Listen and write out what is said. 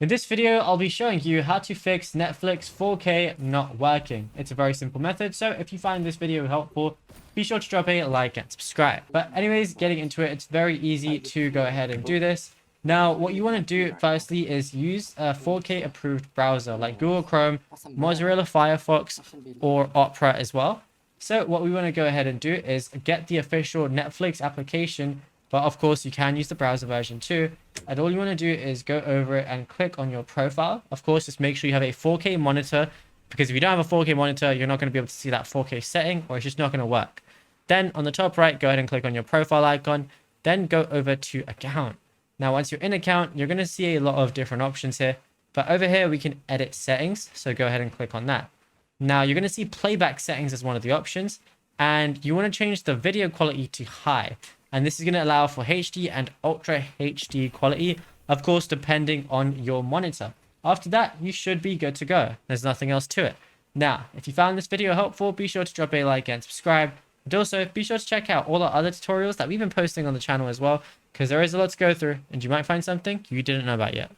In this video, I'll be showing you how to fix Netflix 4K not working. It's a very simple method, so if you find this video helpful, be sure to drop a like and subscribe. But anyways, getting into it, it's very easy to go ahead and do this. Now, what you want to do firstly is use a 4K approved browser like Google Chrome, Mozilla Firefox, or Opera as well. So what we want to go ahead and do is get the official Netflix application, but of course you can use the browser version too. And all you want to do is go over it and click on your profile. Of course, just make sure you have a 4K monitor, because if you don't have a 4K monitor, you're not going to be able to see that 4K setting, or it's just not going to work. Then on the top right, go ahead and click on your profile icon, then go over to account. Now, once you're in account, you're going to see a lot of different options here, but over here we can edit settings. So go ahead and click on that. Now you're going to see playback settings as one of the options, and you want to change the video quality to high. And this is going to allow for HD and Ultra HD quality, of course, depending on your monitor. After that, you should be good to go. There's nothing else to it. Now, if you found this video helpful, be sure to drop a like and subscribe. And also, be sure to check out all our other tutorials that we've been posting on the channel as well, because there is a lot to go through, and you might find something you didn't know about yet.